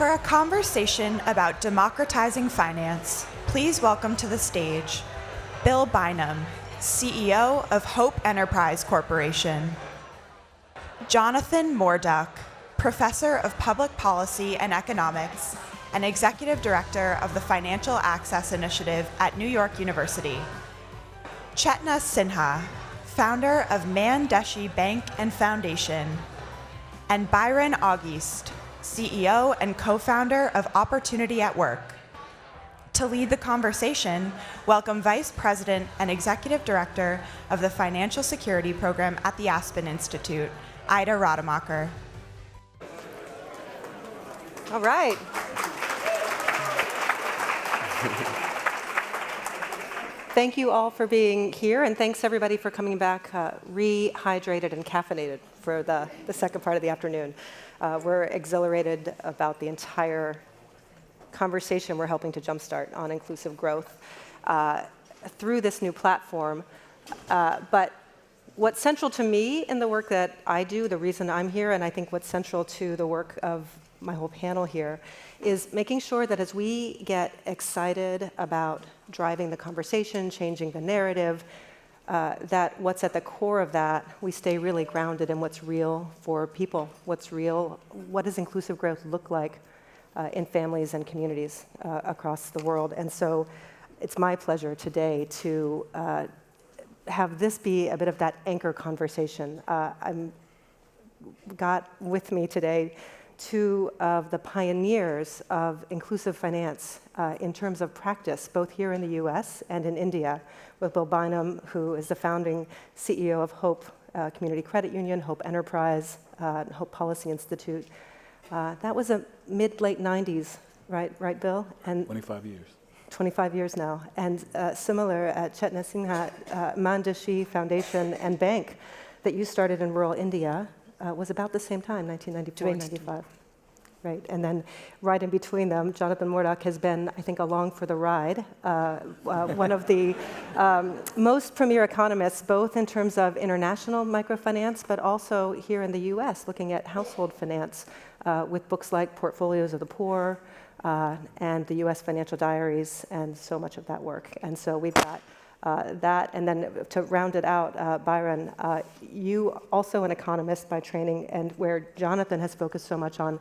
For a conversation about democratizing finance, please welcome to the stage Bill Bynum, CEO of Hope Enterprise Corporation, Jonathan Morduck, Professor of Public Policy and Economics and Executive Director of the Financial Access Initiative at New York University, Chetna Sinha, founder of Mandeshi Bank and Foundation, and Byron Auguste, CEO and co-founder of Opportunity at Work. To lead the conversation, welcome Vice President and Executive Director of the Financial Security Program at the Aspen Institute, Ida Rademacher. All right. Thank you all for being here, and thanks everybody for coming back rehydrated and caffeinated for the second part of the afternoon. We're exhilarated about the entire conversation we're helping to jumpstart on inclusive growth through this new platform. But what's central to me in the work that I do, the reason I'm here, and I think what's central to the work of my whole panel here, is making sure that as we get excited about driving the conversation, changing the narrative, that what's at the core of that, we stay really grounded in what's real for people, what's real, what does inclusive growth look like in families and communities across the world. And so it's my pleasure today to have this be a bit of that anchor conversation. I've got with me today two of the pioneers of inclusive finance in terms of practice, both here in the US and in India, with Bill Bynum, who is the founding CEO of Hope Community Credit Union, Hope Enterprise, Hope Policy Institute. That was a mid-late 90s, right, Bill? And 25 years. 25 years now. And similar at Chetna Sinha, Mandeshi Foundation and Bank that you started in rural India was about the same time, 1994, 95. Right, and then right in between them, Jonathan Morduck has been, I think, along for the ride. One of the most premier economists, both in terms of international microfinance, but also here in the US, looking at household finance with books like Portfolios of the Poor and the US Financial Diaries, and so much of that work. And so we've got that, and then to round it out, Byron, you also an economist by training, and where Jonathan has focused so much on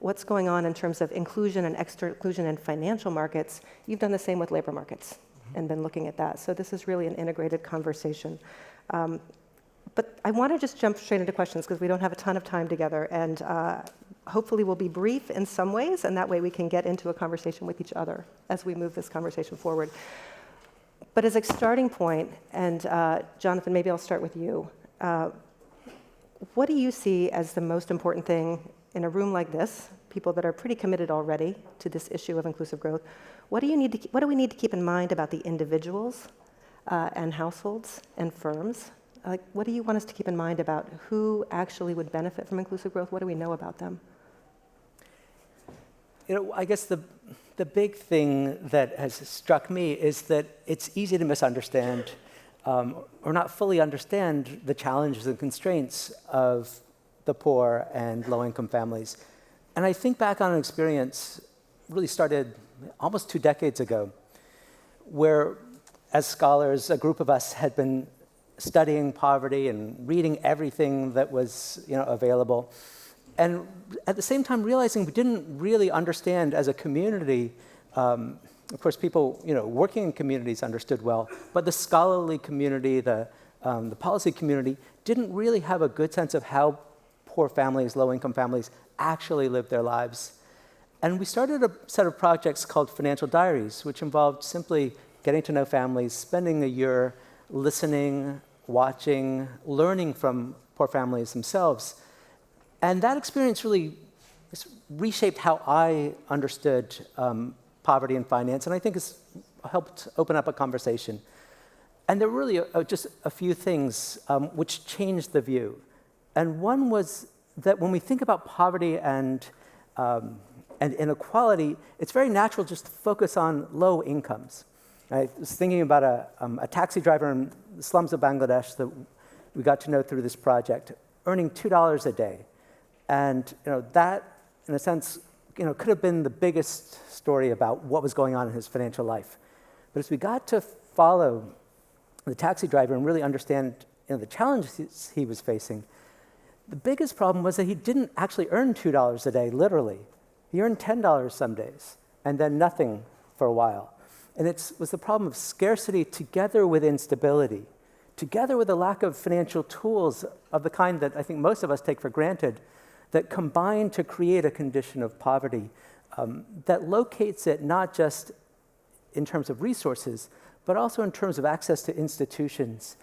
what's going on in terms of inclusion and exclusion in financial markets, you've done the same with labor markets and been looking at that. So this is really an integrated conversation. But I want to just jump straight into questions because we don't have a ton of time together, and hopefully we'll be brief in some ways, and that way we can get into a conversation with each other as we move this conversation forward. But as a starting point, and Jonathan, maybe I'll start with you. What do you see as the most important thing in a room like this, people that are pretty committed already to this issue of inclusive growth? What do we need to keep in mind about the individuals and households and firms? Like, what do you want us to keep in mind about who actually would benefit from inclusive growth? What do we know about them? I guess the big thing that has struck me is that it's easy to misunderstand or not fully understand the challenges and constraints of the poor and low-income families. And I think back on an experience really started almost 2 decades ago, where as scholars, a group of us had been studying poverty and reading everything that was available. And at the same time realizing we didn't really understand as a community, of course people working in communities understood well, but the scholarly community, the policy community didn't really have a good sense of how poor families, low-income families actually live their lives. And we started a set of projects called Financial Diaries, which involved simply getting to know families, spending a year listening, watching, learning from poor families themselves. And that experience really reshaped how I understood poverty and finance, and I think it's helped open up a conversation. And there were really just a few things which changed the view. And one was that when we think about poverty and inequality, it's very natural just to focus on low incomes. I was thinking about a taxi driver in the slums of Bangladesh that we got to know through this project, earning $2 a day. And that, in a sense, could have been the biggest story about what was going on in his financial life. But as we got to follow the taxi driver and really understand the challenges he was facing, the biggest problem was that he didn't actually earn $2 a day, literally. He earned $10 some days, and then nothing for a while. And it was the problem of scarcity together with instability, together with a lack of financial tools of the kind that I think most of us take for granted, that combine to create a condition of poverty that locates it not just in terms of resources, but also in terms of access to institutions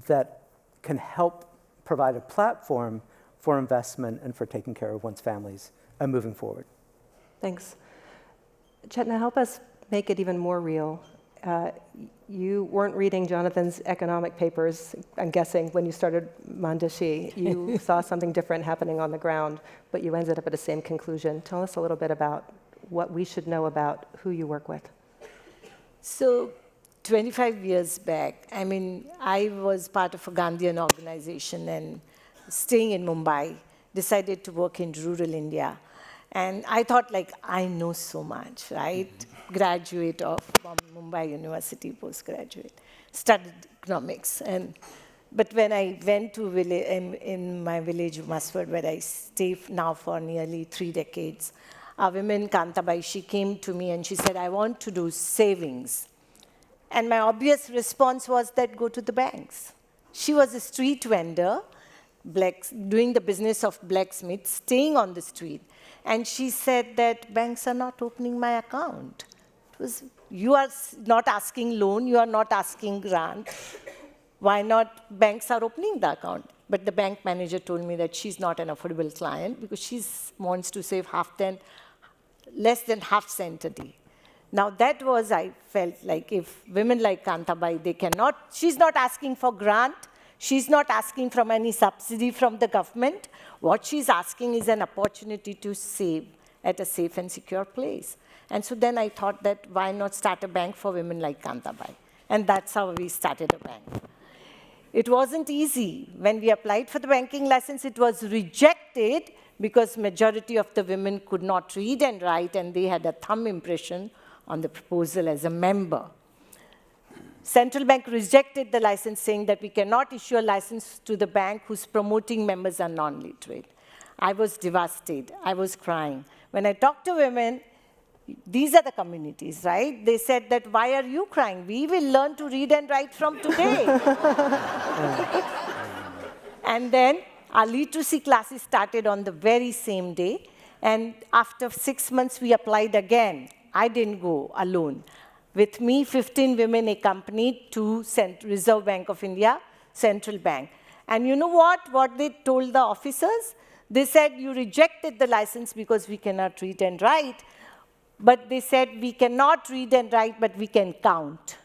that can help provide a platform for investment and for taking care of one's families and moving forward. Thanks. Chetna, help us make it even more real. You weren't reading Jonathan's economic papers, I'm guessing, when you started Mandashi. You saw something different happening on the ground, but you ended up at the same conclusion. Tell us a little bit about what we should know about who you work with. So 25 years back, I was part of a Gandhian organization and staying in Mumbai, decided to work in rural India. And I thought, I know so much, right? Graduate of Mumbai University, postgraduate, studied economics. But when I went to in my village, Maswad, where I stay now for nearly 3 decades, a woman, Kantabai, she came to me and she said, I want to do savings. And my obvious response was that go to the banks. She was a street vendor, doing the business of blacksmith, staying on the street. And she said that banks are not opening my account. It was, you are not asking loan, you are not asking grant. Why not banks are opening the account? But the bank manager told me that she's not an affordable client because she wants to save less than half cent a day. Now that was, I felt like if women like Kantabai, she's not asking for grant, she's not asking from any subsidy from the government. What she's asking is an opportunity to save at a safe and secure place. And so then I thought that why not start a bank for women like Kantabai? And that's how we started a bank. It wasn't easy. When we applied for the banking license, it was rejected because majority of the women could not read and write, and they had a thumb impression on the proposal as a member. Central Bank rejected the license, saying that we cannot issue a license to the bank whose promoting members are non-literate. I was devastated. I was crying. When I talked to women, these are the communities, right? They said that, why are you crying? We will learn to read and write from today. And then our literacy classes started on the very same day. And after 6 months, we applied again. I didn't go alone. With me, 15 women accompanied to Reserve Bank of India, Central Bank. And you know what they told the officers? They said, you rejected the license because we cannot read and write. But they said, we cannot read and write, but we can count,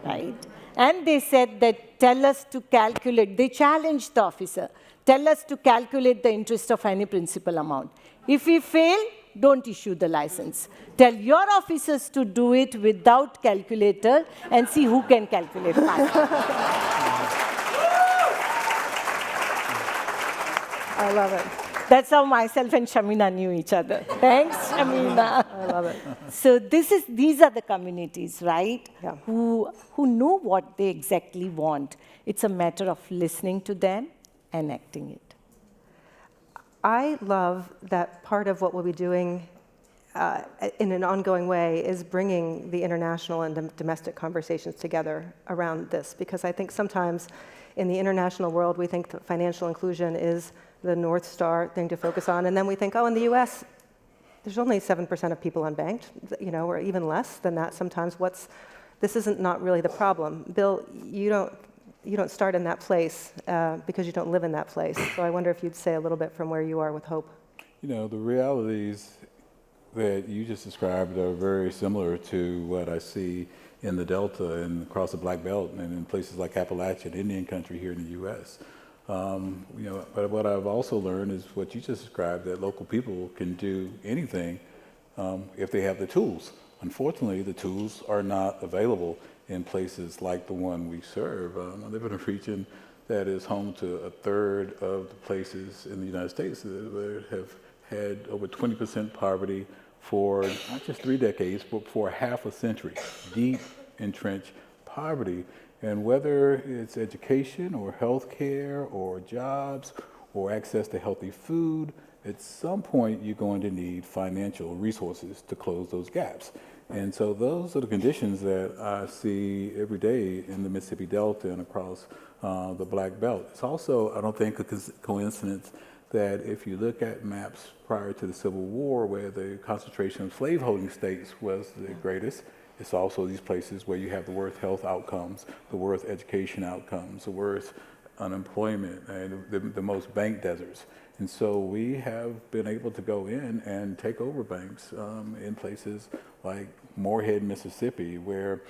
right? And they said that, tell us to calculate. They challenged the officer. Tell us to calculate the interest of any principal amount. If we fail, don't issue the license. Tell your officers to do it without calculator and see who can calculate faster. I love it. That's how myself and Shamina knew each other. Thanks, Shamina. I love it. So these are the communities, right? Yeah. Who know what they exactly want. It's a matter of listening to them and acting it. I love that part of what we'll be doing in an ongoing way is bringing the international and domestic conversations together around this, because I think sometimes in the international world we think that financial inclusion is the North Star thing to focus on, and then we think, oh, in the US, there's only 7% of people unbanked, or even less than that sometimes. This isn't not really the problem. Bill, you don't start in that place because you don't live in that place. So I wonder if you'd say a little bit from where you are with Hope. The realities that you just described are very similar to what I see in the Delta and across the Black Belt and in places like Appalachia and Indian country here in the U.S. But what I've also learned is what you just described, that local people can do anything if they have the tools. Unfortunately, the tools are not available in places like the one we serve. I live in a region that is home to a third of the places in the United States that have had over 20% poverty for not just 3 decades, but for half a century, deep, entrenched poverty. And whether it's education or healthcare or jobs or access to healthy food, at some point you're going to need financial resources to close those gaps. And so those are the conditions that I see every day in the Mississippi Delta and across the Black Belt. It's also, I don't think, a coincidence that if you look at maps prior to the Civil War, where the concentration of slaveholding states was the greatest, it's also these places where you have the worst health outcomes, the worst education outcomes, the worst unemployment, and the most bank deserts. And so we have been able to go in and take over banks in places like Morehead, Mississippi, where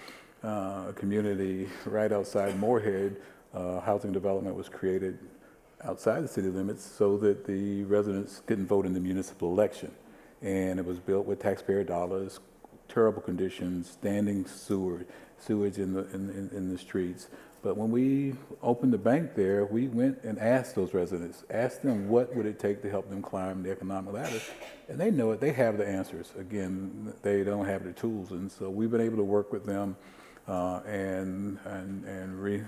a community right outside Morehead, housing development was created outside the city limits so that the residents couldn't vote in the municipal election. And it was built with taxpayer dollars, terrible conditions, standing sewage in the streets. But when we opened the bank there, we went and asked those residents, asked them what would it take to help them climb the economic ladder. And they know it, they have the answers. Again, they don't have the tools. And so we've been able to work with them and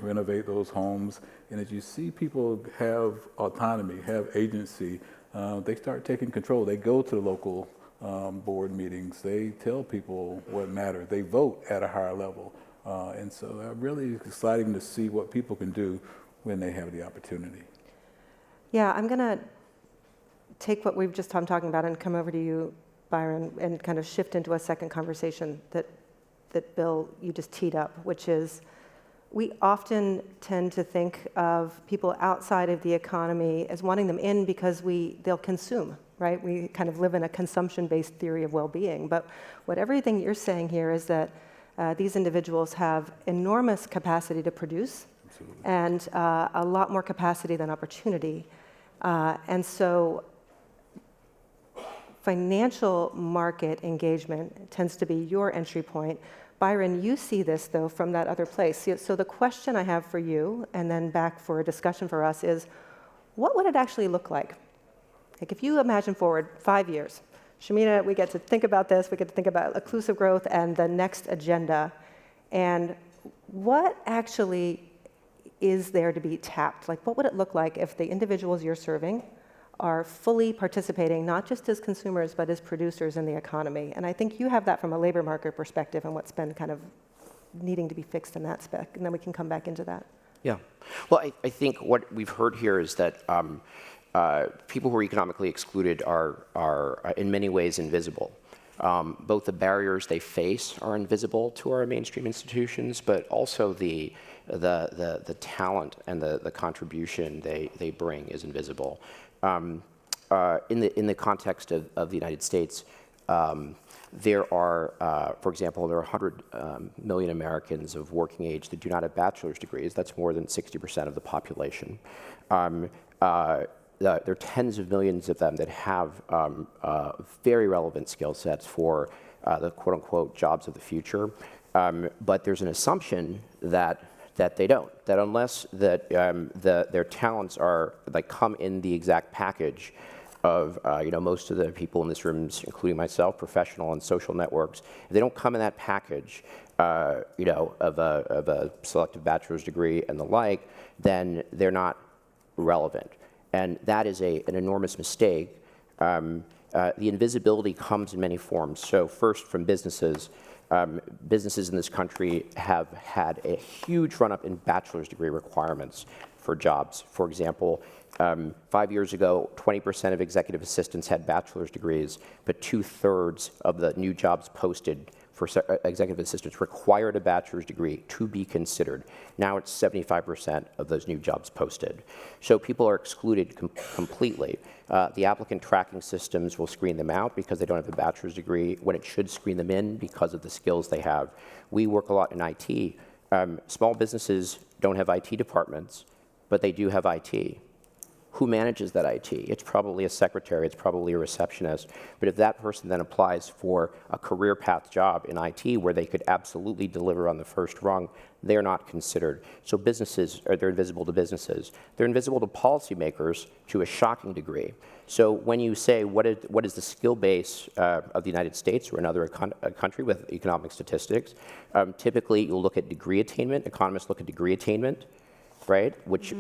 renovate those homes. And as you see people have autonomy, have agency, they start taking control. They go to the local board meetings. They tell people what matters. They vote at a higher level. And so really exciting to see what people can do when they have the opportunity. Yeah, I'm going to take what we've just been talking about and come over to you, Byron, and kind of shift into a second conversation that Bill, you just teed up, which is we often tend to think of people outside of the economy as wanting them in because they'll consume, right? We kind of live in a consumption-based theory of well-being. But what everything you're saying here is that these individuals have enormous capacity to produce. Absolutely. And a lot more capacity than opportunity. And so financial market engagement tends to be your entry point. Byron, you see this, though, from that other place. So the question I have for you, and then back for a discussion for us, is what would it actually look like? Like if you imagine forward 5 years, Shamina, we get to think about this, we get to think about inclusive growth and the next agenda, and what actually is there to be tapped? Like what would it look like if the individuals you're serving are fully participating, not just as consumers, but as producers in the economy? And I think you have that from a labor market perspective and what's been kind of needing to be fixed in that spec, and then we can come back into that. Yeah. Well, I think what we've heard here is that people who are economically excluded are in many ways invisible. Both the barriers they face are invisible to our mainstream institutions, but also the talent and the contribution they bring is invisible. In the context of the United States, there are, for example, there are 100 million Americans of working age that do not have bachelor's degrees. That's more than 60% of the population. There are tens of millions of them that have very relevant skill sets for the quote-unquote jobs of the future. But there's an assumption that they don't, that unless their talents are come in the exact package of most of the people in this room, including myself, professional and social networks, if they don't come in that package of a selective bachelor's degree and the like, then they're not relevant. And that is an enormous mistake. The invisibility comes in many forms. So first, from businesses. Businesses in this country have had a huge run-up in bachelor's degree requirements for jobs. For example, 5 years ago, 20% of executive assistants had bachelor's degrees, but 2/3 of the new jobs posted for executive assistants required a bachelor's degree to be considered. Now it's 75% of those new jobs posted. So people are excluded completely. The applicant tracking systems will screen them out because they don't have a bachelor's degree when it should screen them in because of the skills they have. We work a lot in IT. Small businesses don't have IT departments, but they do have IT. who manages that IT? It's probably a secretary, it's probably a receptionist, but if that person then applies for a career path job in IT where they could absolutely deliver on the first rung, they're not considered. So businesses, they're invisible to businesses. They're invisible to policymakers to a shocking degree. So when you say, what is the skill base of the United States or another country with economic statistics, typically you'll look at degree attainment. Economists look at degree attainment, right? Which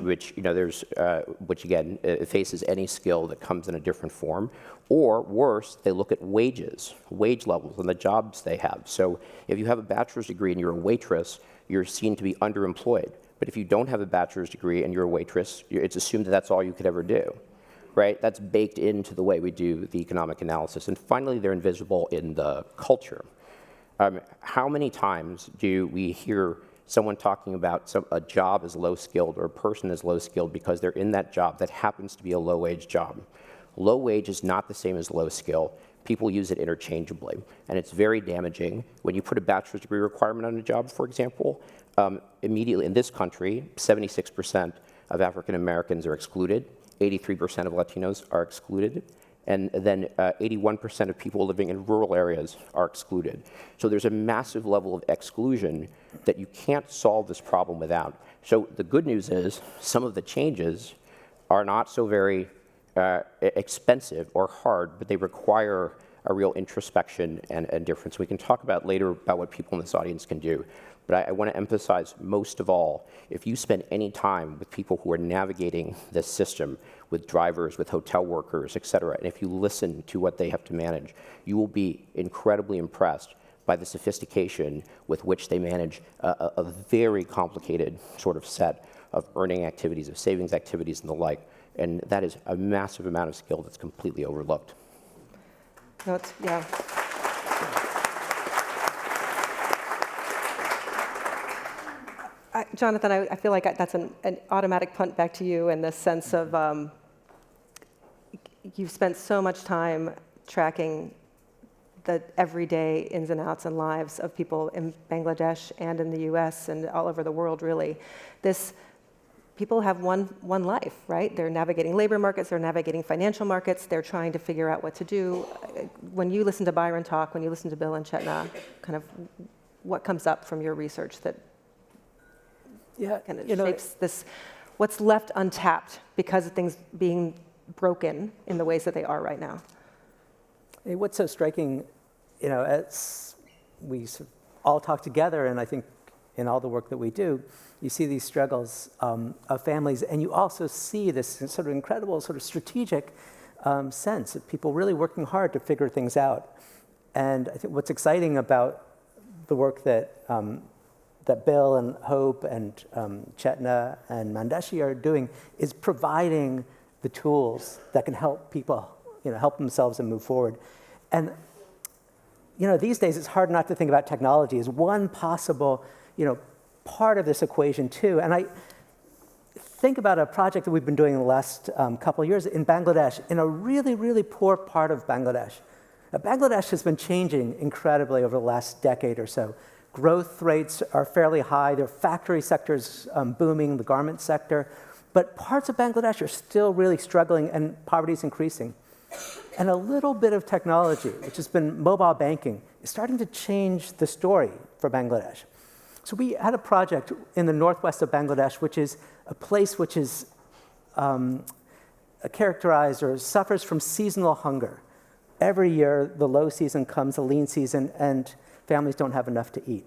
again faces any skill that comes in a different form. Or worse, they look at wages, wage levels, and the jobs they have. So if you have a bachelor's degree and you're a waitress, you're seen to be underemployed. But if you don't have a bachelor's degree and you're a waitress, it's assumed that that's all you could ever do, right? That's baked into the way we do the economic analysis. And finally, they're invisible in the culture. How many times do we hear someone talking about a job as low-skilled or a person as low-skilled because they're in that job that happens to be a low-wage job? Low wage is not the same as low skill. People use it interchangeably, and it's very damaging. When you put a bachelor's degree requirement on a job, for example, immediately in this country, 76% of African Americans are excluded, 83% of Latinos are excluded, and then 81% of people living in rural areas are excluded. So there's a massive level of exclusion that you can't solve this problem without. So the good news is some of the changes are not so very expensive or hard, but they require a real introspection and difference. We can talk about later about what people in this audience can do. But I want to emphasize most of all, if you spend any time with people who are navigating this system, with drivers, with hotel workers, et cetera, and if you listen to what they have to manage, you will be incredibly impressed by the sophistication with which they manage a very complicated sort of set of earning activities, of savings activities, and the like. And that is a massive amount of skill that's completely overlooked. No, yeah. Jonathan, I feel like that's an automatic punt back to you in the sense of you've spent so much time tracking the everyday ins and outs and lives of people in Bangladesh and in the US and all over the world, really. People have one life, right? They're navigating labor markets, they're navigating financial markets, they're trying to figure out what to do. When you listen to Byron talk, when you listen to Bill and Chetna, kind of what comes up from your research that kind of shapes this, what's left untapped because of things being broken in the ways that they are right now? What's so striking, as we all talk together, and I think in all the work that we do, you see these struggles of families, and you also see this sort of incredible sort of strategic sense of people really working hard to figure things out. And I think what's exciting about the work that Bill and Hope and Chetna and Mandeshi are doing is providing the tools that can help people, help themselves and move forward. And these days it's hard not to think about technology as one possible part of this equation too. And I think about a project that we've been doing in the last couple of years in Bangladesh, in a really, really poor part of Bangladesh. Bangladesh has been changing incredibly over the last decade or so. Growth rates are fairly high. Their factory sector's booming, the garment sector. But parts of Bangladesh are still really struggling and poverty is increasing. And a little bit of technology, which has been mobile banking, is starting to change the story for Bangladesh. So we had a project in the northwest of Bangladesh, which is a place which is characterized or suffers from seasonal hunger. Every year, the low season comes, the lean season, and families don't have enough to eat.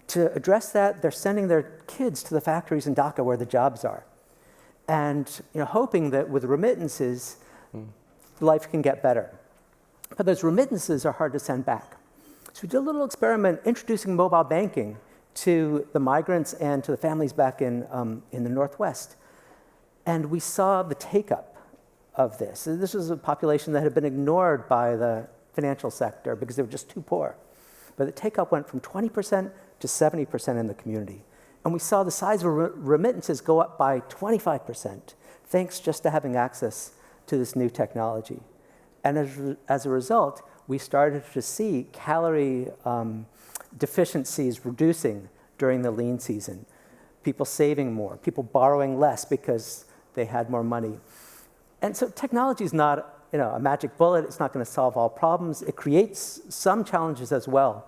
To address that, they're sending their kids to the factories in Dhaka where the jobs are, and hoping that with remittances, life can get better. But those remittances are hard to send back. So we did a little experiment introducing mobile banking to the migrants and to the families back in the Northwest. And we saw the take-up of this. So this was a population that had been ignored by the financial sector because they were just too poor. But the take-up went from 20% to 70% in the community. And we saw the size of remittances go up by 25%, thanks just to having access to this new technology. And as a result, we started to see calorie deficiencies reducing during the lean season, people saving more, people borrowing less because they had more money. And so technology is not a magic bullet. It's not going to solve all problems. It creates some challenges as well.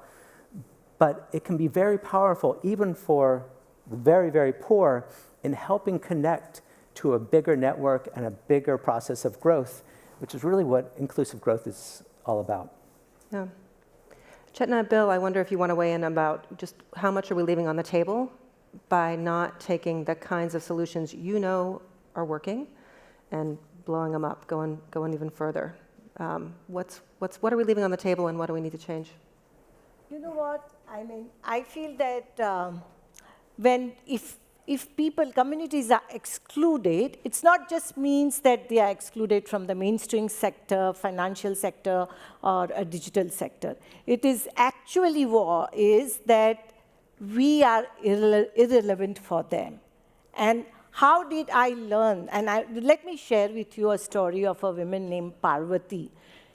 But it can be very powerful, even for the very, very poor, in helping connect to a bigger network and a bigger process of growth, which is really what inclusive growth is all about. Yeah. Chetna, Bill, I wonder if you want to weigh in about just how much are we leaving on the table by not taking the kinds of solutions you know are working and blowing them up, going even further. What are we leaving on the table, and what do we need to change? You know what? I mean, I feel that if communities are excluded, it's not just means that they are excluded from the mainstream sector, financial sector, or a digital sector. It is actually is that we are irrelevant for them. And how did I learn? And let me share with you a story of a woman named Parvati.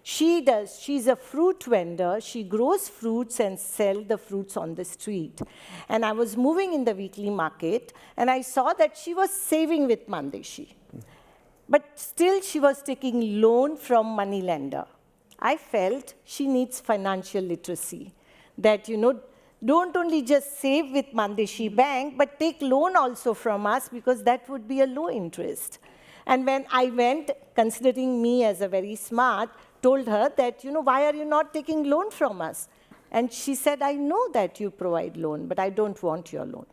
She's a fruit vendor. She grows fruits and sells the fruits on the street. And I was moving in the weekly market, and I saw that she was saving with Mandeshi. But still, she was taking loan from moneylender. I felt she needs financial literacy. That, don't only just save with Mandeshi Bank, but take loan also from us, because that would be a low interest. And when I went, considering me as a very smart, told her that, why are you not taking loan from us? And she said, I know that you provide loan, but I don't want your loan.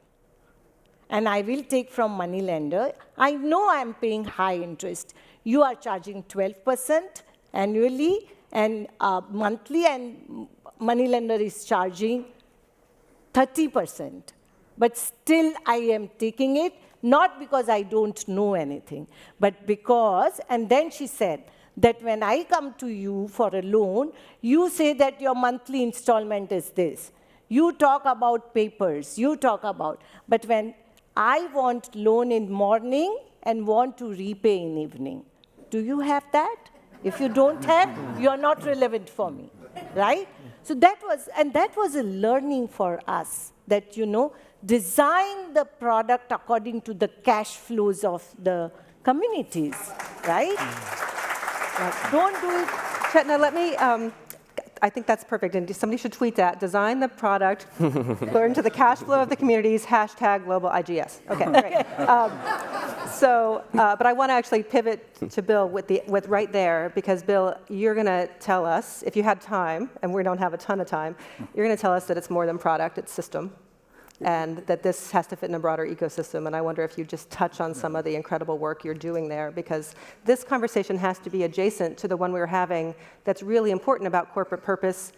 And I will take from moneylender. I know I'm paying high interest. You are charging 12% annually and monthly, and moneylender is charging 30%. But still I am taking it, not because I don't know anything, but because, and then she said, that when I come to you for a loan, you say that your monthly installment is this. You talk about papers, but when I want loan in morning and want to repay in evening, do you have that? If you don't have, you're not relevant for me, right? So that was a learning for us, that, design the product according to the cash flows of the communities, right? Don't do it. Chetna, let me, I think that's perfect, and somebody should tweet that. Design the product according to the cash flow of the communities, #global IGS. Okay, great. But I want to actually pivot to Bill with right there, because Bill, you're going to tell us, if you had time, and we don't have a ton of time, you're going to tell us that it's more than product, it's system, and that this has to fit in a broader ecosystem. And I wonder if you just touch on some of the incredible work you're doing there, because this conversation has to be adjacent to the one we were having that's really important about corporate purpose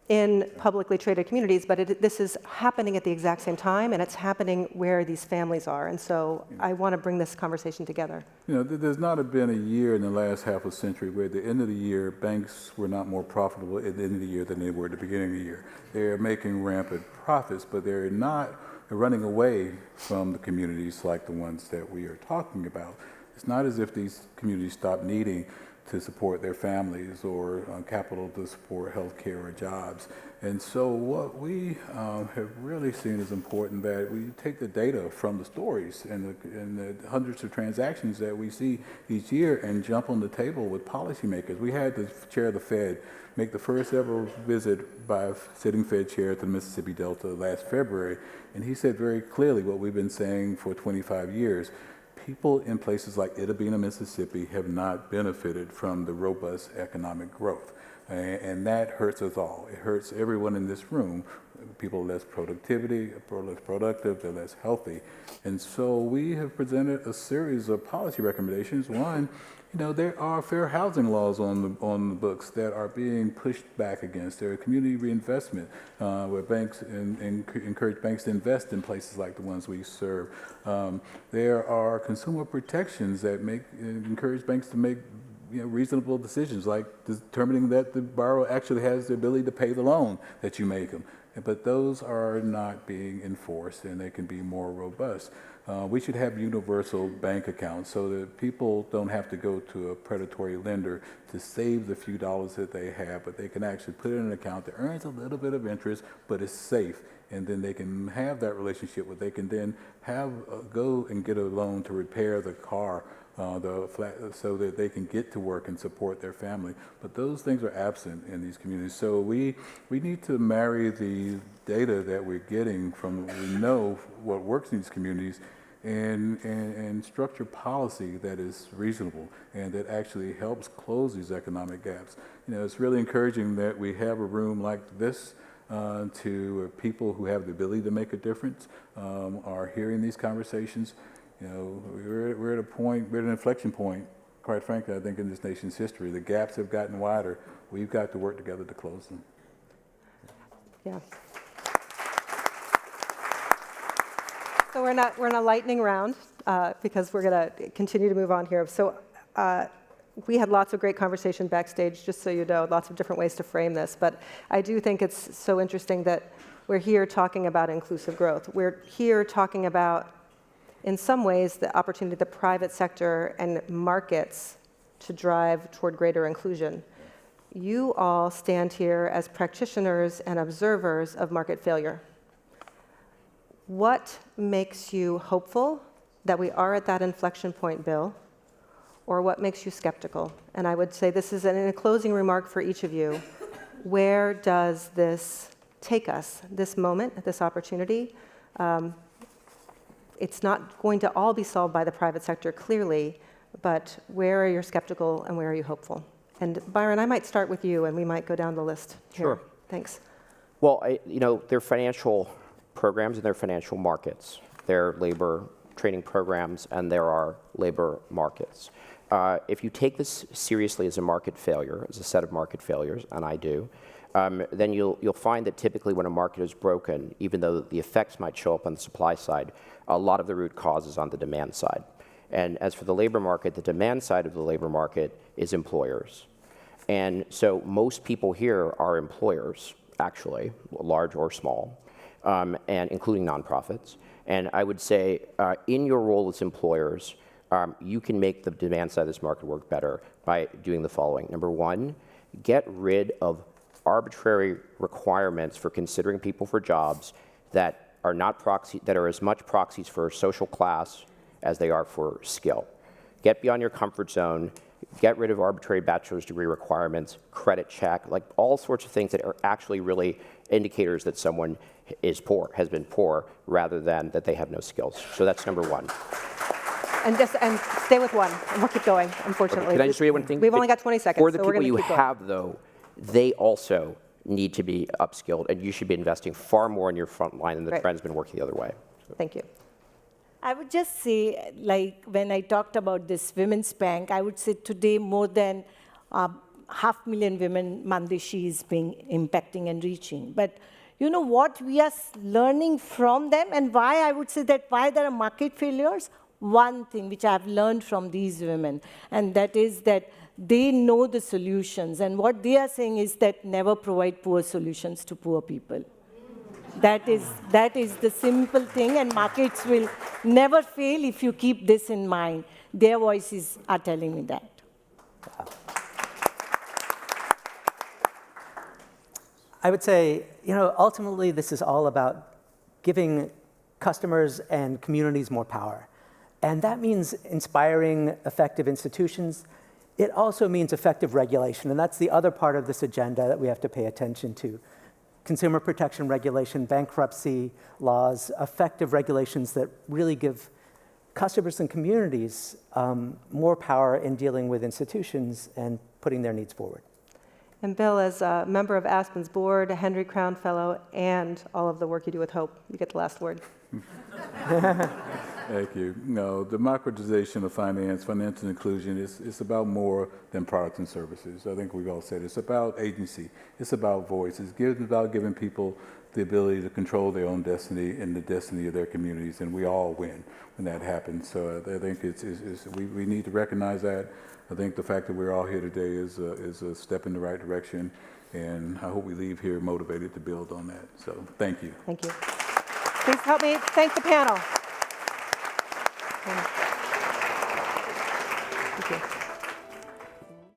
in publicly traded communities, but this is happening at the exact same time, and it's happening where these families are. And so I want to bring this conversation together. There's not been a year in the last half a century where at the end of the year, banks were not more profitable at the end of the year than they were at the beginning of the year. They're making rampant profits, but they're running away from the communities like the ones that we are talking about. It's not as if these communities stop needing to support their families or capital to support healthcare or jobs. And so what we have really seen is important, that we take the data from the stories and the hundreds of transactions that we see each year and jump on the table with policymakers. We had the chair of the Fed make the first ever visit by a sitting Fed chair to the Mississippi Delta last February, and he said very clearly what we've been saying for 25 years. People in places like Itta Bena, Mississippi have not benefited from the robust economic growth. And that hurts us all. It hurts everyone in this room. People less productive, they're less healthy. And so we have presented a series of policy recommendations. One, there are fair housing laws on the books that are being pushed back against. There are community reinvestment, where banks encourage banks to invest in places like the ones we serve. There are consumer protections that encourage banks to make reasonable decisions, like determining that the borrower actually has the ability to pay the loan that you make them. But those are not being enforced, and they can be more robust. We should have universal bank accounts so that people don't have to go to a predatory lender to save the few dollars that they have, but they can actually put it in an account that earns a little bit of interest, but is safe. And then they can have that relationship where they can then go and get a loan to repair the car so that they can get to work and support their family. But those things are absent in these communities. So we need to marry the data that we're getting from what we know what works in these communities and structure policy that is reasonable and that actually helps close these economic gaps. You know, it's really encouraging that we have a room like this to people who have the ability to make a difference are hearing these conversations. You know, we're at an inflection point, quite frankly, I think, in this nation's history. The gaps have gotten wider. We've got to work together to close them. Yeah. So we're in a lightning round because we're going to continue to move on here. So we had lots of great conversation backstage, just so you know, lots of different ways to frame this. But I do think it's so interesting that we're here talking about inclusive growth. We're here talking about, in some ways, the opportunity of the private sector and markets to drive toward greater inclusion. You all stand here as practitioners and observers of market failure. What makes you hopeful that we are at that inflection point, Bill, or what makes you skeptical? And I would say this is a closing remark for each of you. Where does this take us, this moment, this opportunity? It's not going to all be solved by the private sector, clearly, but where are you skeptical and where are you hopeful? And Byron, I might start with you, and we might go down the list here. Sure. Thanks. Well, there are financial programs and there are financial markets. There are labor training programs and there are labor markets. If you take this seriously as a market failure, as a set of market failures, and I do, then you'll find that typically when a market is broken, even though the effects might show up on the supply side, a lot of the root cause is on the demand side. And as for the labor market, the demand side of the labor market is employers. And so most people here are employers, actually, large or small, and including nonprofits. And I would say in your role as employers, you can make the demand side of this market work better by doing the following. Number one, get rid of arbitrary requirements for considering people for jobs that are that are as much proxies for social class as they are for skill. Get beyond your comfort zone. Get rid of arbitrary bachelor's degree requirements, credit check, like all sorts of things that are actually really indicators that someone is poor, has been poor, rather than that they have no skills. So that's number one. And stay with one, and we'll keep going, unfortunately. Can I just read one thing? We've only got 20 seconds, For the so we're people going to you keep going. have, though, they also need to be upskilled, and you should be investing far more in your front line, and the Right. trend's been working the other way. So. Thank you. I would just say, like, when I talked about this Women's Bank, I would say today more than 500,000 women Mandeshi is being impacting and reaching. But you know what we are learning from them and why I would say that why there are market failures? One thing which I've learned from these women, and that is that they know the solutions. And what they are saying is that never provide poor solutions to poor people. That is the simple thing, and markets will never fail if you keep this in mind. Their voices are telling me that. I would say, ultimately this is all about giving customers and communities more power. And that means inspiring effective institutions. It also means effective regulation, and that's the other part of this agenda that we have to pay attention to. Consumer protection regulation, bankruptcy laws, effective regulations that really give customers and communities more power in dealing with institutions and putting their needs forward. And Bill, as a member of Aspen's board, a Henry Crown Fellow, and all of the work you do with Hope, you get the last word. Thank you. No, democratization of financial inclusion is about more than products and services. I think we've all said it's about agency. It's about voice. It's about giving people the ability to control their own destiny and the destiny of their communities, and we all win when that happens. So I think we need to recognize that. I think the fact that we're all here today is a step in the right direction, and I hope we leave here motivated to build on that. So thank you. Thank you. Please help me thank the panel.